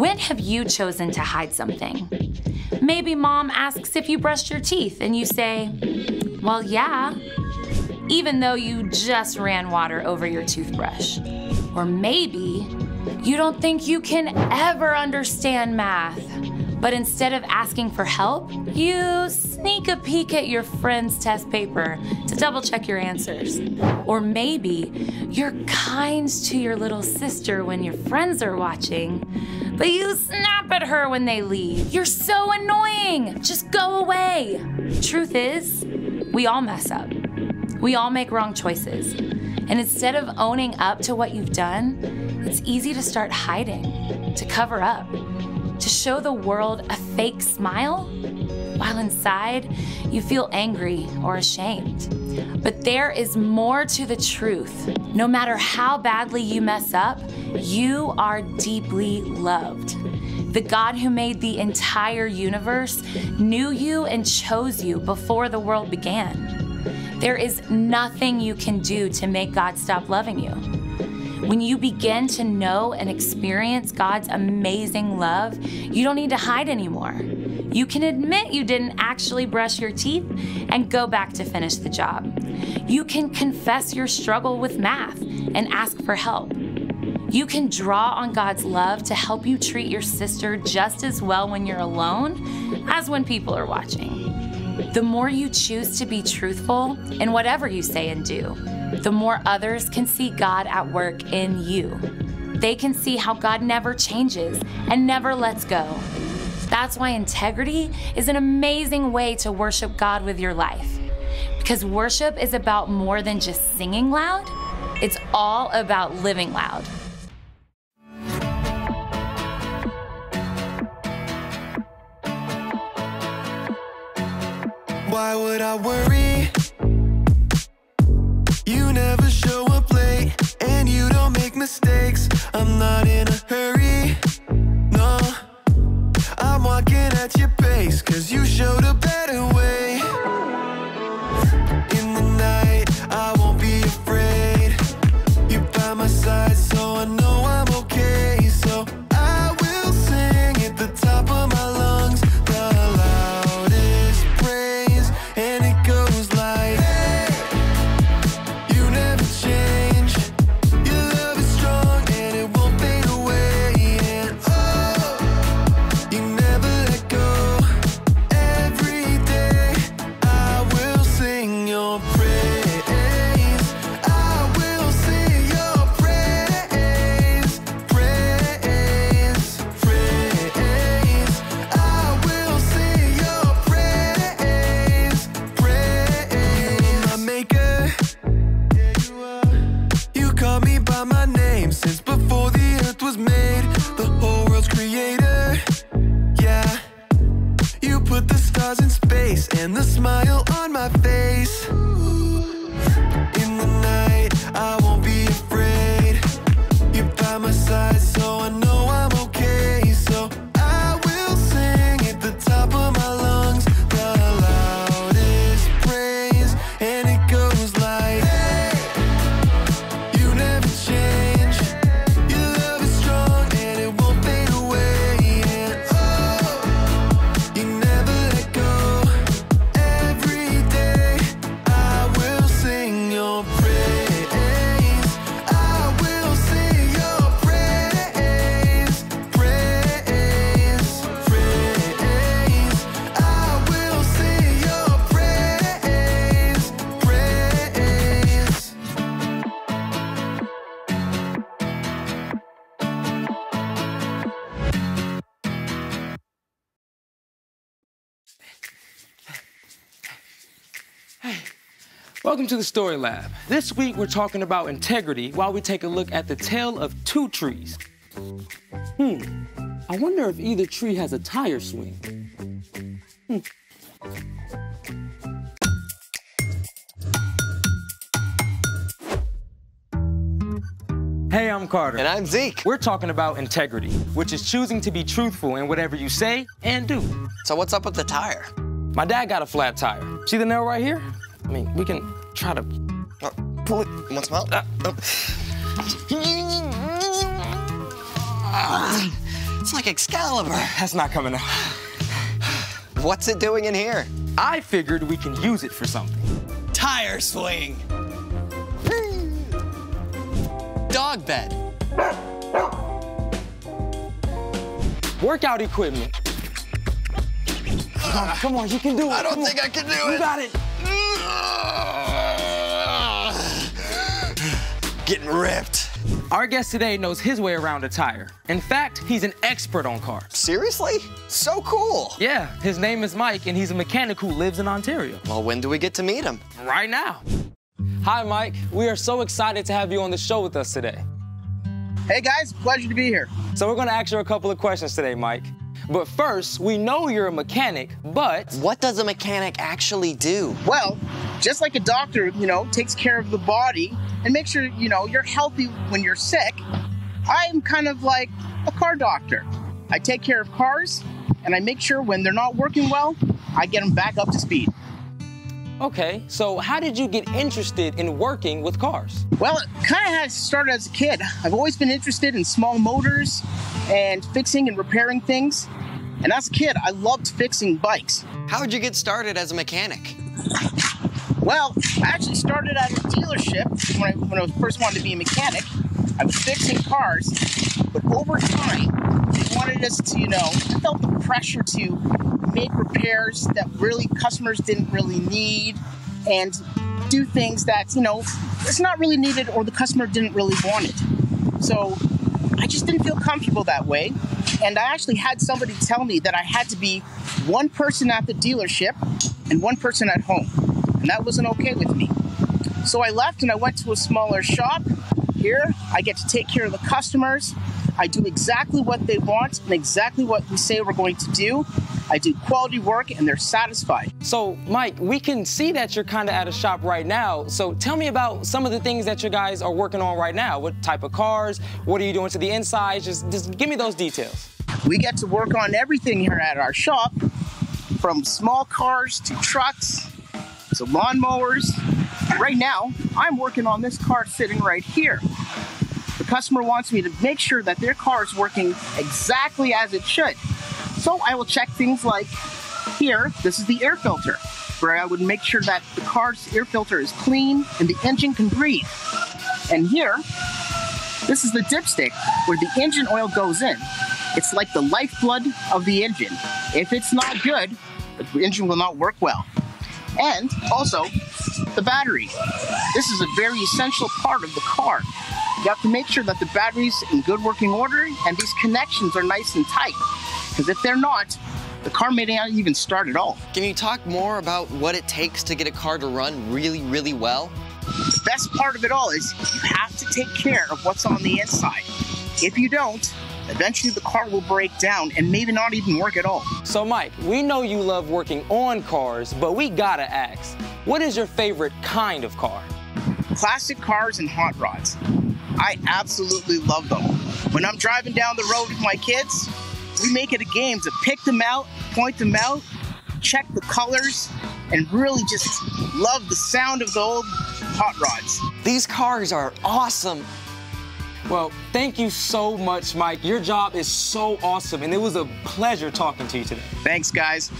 When have you chosen to hide something? Maybe mom asks if you brushed your teeth and you say, well, yeah, even though you just ran water over your toothbrush. Or maybe you don't think you can ever understand math, but instead of asking for help, you sneak a peek at your friend's test paper to double check your answers. Or maybe you're kind to your little sister when your friends are watching, but you snap at her when they leave. You're so annoying, just go away. Truth is, we all mess up. We all make wrong choices. And instead of owning up to what you've done, it's easy to start hiding, to cover up, to show the world a fake smile, while inside you feel angry or ashamed. But there is more to the truth. No matter how badly you mess up, you are deeply loved. The God who made the entire universe knew you and chose you before the world began. There is nothing you can do to make God stop loving you. When you begin to know and experience God's amazing love, you don't need to hide anymore. You can admit you didn't actually brush your teeth and go back to finish the job. You can confess your struggle with math and ask for help. You can draw on God's love to help you treat your sister just as well when you're alone as when people are watching. The more you choose to be truthful in whatever you say and do, the more others can see God at work in you. They can see how God never changes and never lets go. That's why integrity is an amazing way to worship God with your life. Because worship is about more than just singing loud, it's all about living loud. Why would I worry? You never show up late, and you don't make mistakes. I'm not in a hurry, no. I'm walking at your pace, 'cause you showed a better way. In the night, I won't be afraid. You're by my side, so I know I'm okay. So I will sing at the top of my lungs, the loudest praise, and it goes like, hey, you never change. Your love is strong and it won't fade away. And oh, you never let go. Every day I will sing your praise. I will sing your praise. Praise, praise. I will sing your praise. Praise. You're my maker. Yeah, you are. You call me by my name since before the earth was made. The whole world's creator. Yeah. You put the stars in space and the smile on my face. In the night, I won't be afraid. You're by my side, so I know I'm okay. So I will sing at the top of my lungs, the loudest praise, and it goes like, hey, you never change. Your love is strong and it won't fade away. And oh, you never let go. Every day I will sing your praise. I will sing your praise. Praise, praise. I will sing your praise. Praise. Welcome to the Story Lab. This week we're talking about integrity while we take a look at the tale of two trees. I wonder if either tree has a tire swing. Hey, I'm Carter. And I'm Zeke. We're talking about integrity, which is choosing to be truthful in whatever you say and do. So what's up with the tire? My dad got a flat tire. See the nail right here? I mean, we can try to pull it. You want some help? It's like Excalibur. That's not coming out. What's it doing in here? I figured we can use it for something. Tire swing. Dog bed. Workout equipment. Come on, you can do it. I don't think I can do it. You got it. Getting ripped. Our guest today knows his way around a tire. In fact, he's an expert on cars. Seriously? So cool. Yeah, his name is Mike, and he's a mechanic who lives in Ontario. Well, when do we get to meet him? Right now. Hi, Mike. We are so excited to have you on the show with us today. Hey guys, pleasure to be here. So we're gonna ask you a couple of questions today, Mike. But first, we know you're a mechanic, but... What does a mechanic actually do? Well, just like a doctor, takes care of the body and makes sure, you're healthy when you're sick, I'm kind of like a car doctor. I take care of cars, and I make sure when they're not working well, I get them back up to speed. Okay, so how did you get interested in working with cars? Well, it kind of had started as a kid. I've always been interested in small motors and fixing and repairing things. And as a kid, I loved fixing bikes. How did you get started as a mechanic? Well, I actually started at a dealership when I first wanted to be a mechanic. I was fixing cars, but over time, they wanted us to, I felt the pressure to make repairs that really customers didn't really need and do things that, it's not really needed or the customer didn't really want it. So I just didn't feel comfortable that way. And I actually had somebody tell me that I had to be one person at the dealership and one person at home. And that wasn't okay with me. So I left and I went to a smaller shop. Here, I get to take care of the customers. I do exactly what they want and exactly what we say we're going to do. I do quality work and they're satisfied. So, Mike, we can see that you're kind of at a shop right now. So tell me about some of the things that you guys are working on right now. What type of cars? What are you doing to the inside? Just give me those details. We get to work on everything here at our shop, from small cars to trucks to lawnmowers. Right now, I'm working on this car sitting right here. The customer wants me to make sure that their car is working exactly as it should. So I will check things like here, this is the air filter, where I would make sure that the car's air filter is clean and the engine can breathe. And here, this is the dipstick, where the engine oil goes in. It's like the lifeblood of the engine. If it's not good, the engine will not work well. And also, the battery. This is a very essential part of the car. You have to make sure that the battery's in good working order and these connections are nice and tight. Because if they're not, the car may not even start at all. Can you talk more about what it takes to get a car to run really, really well? The best part of it all is you have to take care of what's on the inside. If you don't, eventually the car will break down and maybe not even work at all. So, Mike, we know you love working on cars, but we gotta ask, what is your favorite kind of car? Classic cars and hot rods. I absolutely love them. When I'm driving down the road with my kids, we make it a game to pick them out, point them out, check the colors, and really just love the sound of the old hot rods. These cars are awesome. Well, thank you so much, Mike. Your job is so awesome, and it was a pleasure talking to you today. Thanks, guys.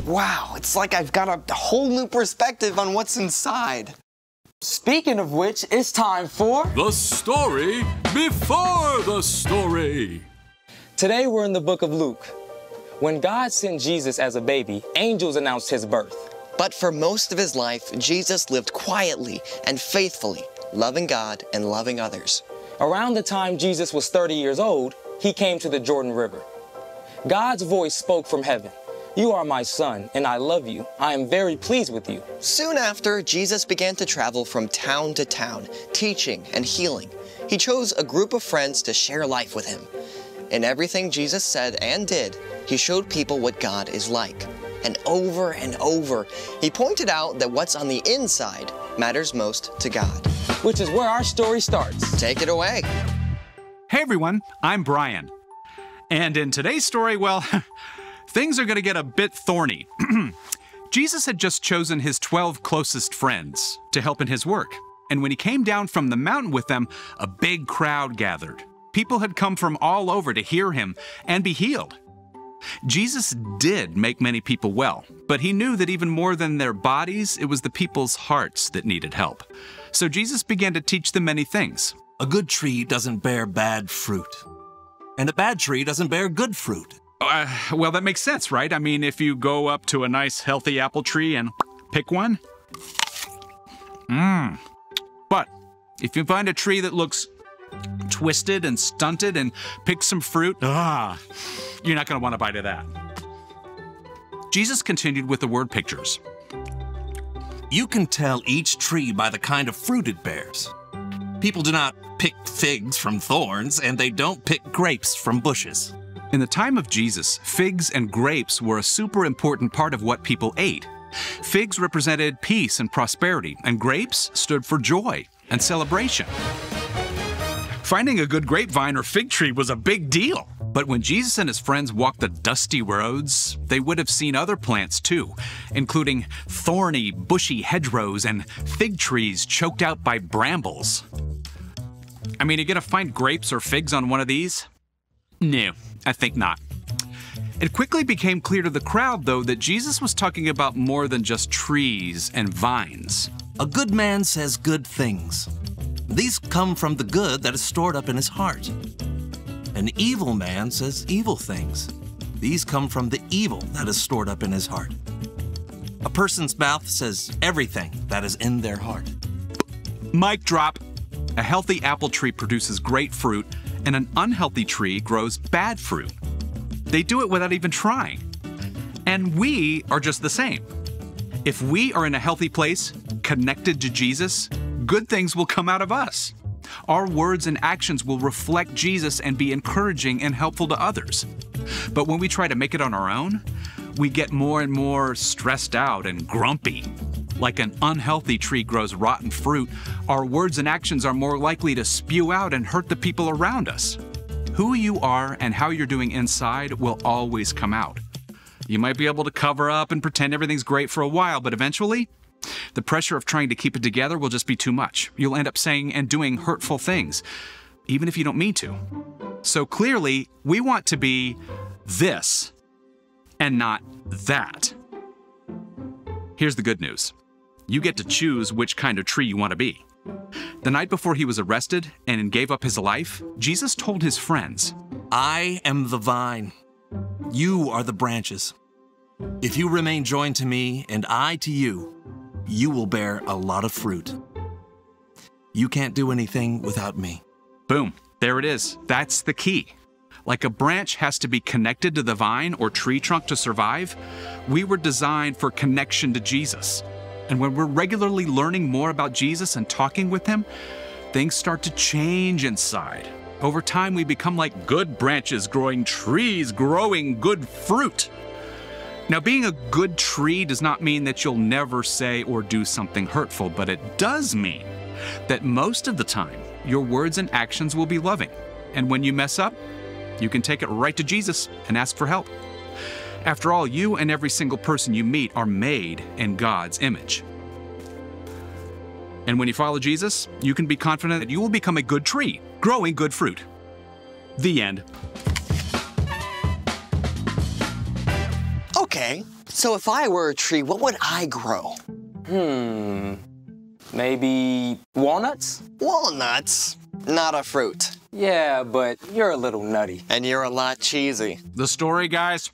Wow, it's like I've got a whole new perspective on what's inside. Speaking of which, it's time for... The story before the story. Today, we're in the book of Luke. When God sent Jesus as a baby, angels announced his birth. But for most of his life, Jesus lived quietly and faithfully, loving God and loving others. Around the time Jesus was 30 years old, he came to the Jordan River. God's voice spoke from heaven. "You are my son, and I love you. I am very pleased with you." Soon after, Jesus began to travel from town to town, teaching and healing. He chose a group of friends to share life with him. In everything Jesus said and did, he showed people what God is like. And over, he pointed out that what's on the inside matters most to God. Which is where our story starts. Take it away. Hey everyone, I'm Brian. And in today's story, well, things are going to get a bit thorny. Jesus had just chosen his 12 closest friends to help in his work. And when he came down from the mountain with them, a big crowd gathered. People had come from all over to hear him and be healed. Jesus did make many people well, but he knew that even more than their bodies, it was the people's hearts that needed help. So Jesus began to teach them many things. A good tree doesn't bear bad fruit, and a bad tree doesn't bear good fruit. Well, that makes sense, right? I mean, if you go up to a nice, healthy apple tree and pick one. But if you find a tree that looks twisted and stunted and pick some fruit, you're not going to want to bite of that. Jesus continued with the word pictures. You can tell each tree by the kind of fruit it bears. People do not pick figs from thorns, and they don't pick grapes from bushes. In the time of Jesus, figs and grapes were a super important part of what people ate. Figs represented peace and prosperity, and grapes stood for joy and celebration. Finding a good grapevine or fig tree was a big deal. But when Jesus and his friends walked the dusty roads, they would have seen other plants too, including thorny, bushy hedgerows and fig trees choked out by brambles. I mean, are you gonna find grapes or figs on one of these? No, I think not. It quickly became clear to the crowd, though, that Jesus was talking about more than just trees and vines. A good man says good things. These come from the good that is stored up in his heart. An evil man says evil things. These come from the evil that is stored up in his heart. A person's mouth says everything that is in their heart. Mic drop. A healthy apple tree produces great fruit, and an unhealthy tree grows bad fruit. They do it without even trying. And we are just the same. If we are in a healthy place, connected to Jesus, good things will come out of us. Our words and actions will reflect Jesus and be encouraging and helpful to others. But when we try to make it on our own, we get more and more stressed out and grumpy. Like an unhealthy tree grows rotten fruit, our words and actions are more likely to spew out and hurt the people around us. Who you are and how you're doing inside will always come out. You might be able to cover up and pretend everything's great for a while, but eventually, the pressure of trying to keep it together will just be too much. You'll end up saying and doing hurtful things, even if you don't mean to. So clearly, we want to be this and not that. Here's the good news. You get to choose which kind of tree you want to be. The night before he was arrested and gave up his life, Jesus told his friends, I am the vine. You are the branches. If you remain joined to me and I to you, you will bear a lot of fruit. You can't do anything without me. Boom, there it is. That's the key. Like a branch has to be connected to the vine or tree trunk to survive, we were designed for connection to Jesus. And when we're regularly learning more about Jesus and talking with him, things start to change inside. Over time, we become like good branches growing trees, growing good fruit. Now, being a good tree does not mean that you'll never say or do something hurtful, but it does mean that most of the time, your words and actions will be loving. And when you mess up, you can take it right to Jesus and ask for help. After all, you and every single person you meet are made in God's image. And when you follow Jesus, you can be confident that you will become a good tree, growing good fruit. The end. Okay, so if I were a tree, what would I grow? Maybe walnuts? Walnuts? Not a fruit. Yeah, but you're a little nutty. And you're a lot cheesy. The story, guys?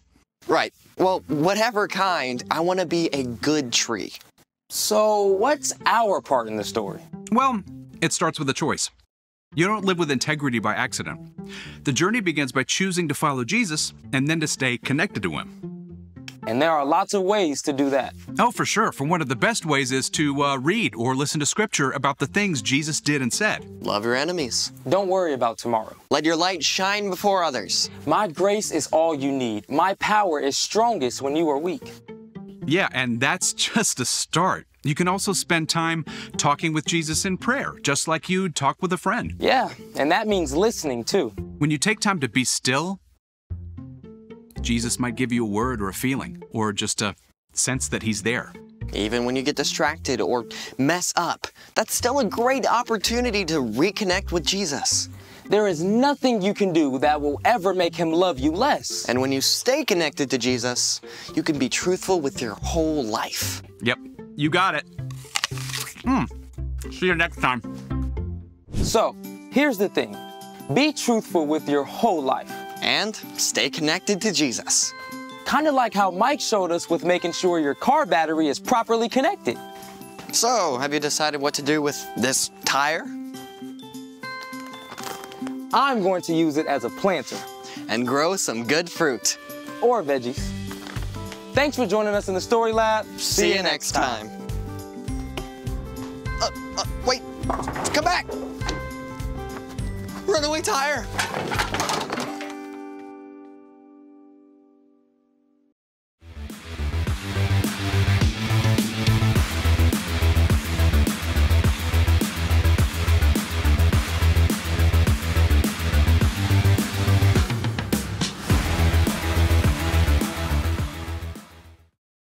Right. Well, whatever kind, I want to be a good tree. So what's our part in the story? Well, it starts with a choice. You don't live with integrity by accident. The journey begins by choosing to follow Jesus and then to stay connected to him. And there are lots of ways to do that. Oh, for sure. For one of the best ways is to read or listen to scripture about the things Jesus did and said. Love your enemies. Don't worry about tomorrow. Let your light shine before others. My grace is all you need. My power is strongest when you are weak. Yeah, and that's just a start. You can also spend time talking with Jesus in prayer, just like you'd talk with a friend. Yeah, and that means listening too. When you take time to be still, Jesus might give you a word or a feeling, or just a sense that he's there. Even when you get distracted or mess up, that's still a great opportunity to reconnect with Jesus. there is nothing you can do that will ever make him love you less. And when you stay connected to Jesus, you can be truthful with your whole life. Yep, you got it. See you next time. So, here's the thing. Be truthful with your whole life. And stay connected to Jesus. Kind of like how Mike showed us with making sure your car battery is properly connected. So, have you decided what to do with this tire? I'm going to use it as a planter. And grow some good fruit. Or veggies. Thanks for joining us in the Story Lab. See you next time. Wait, come back! Runaway tire!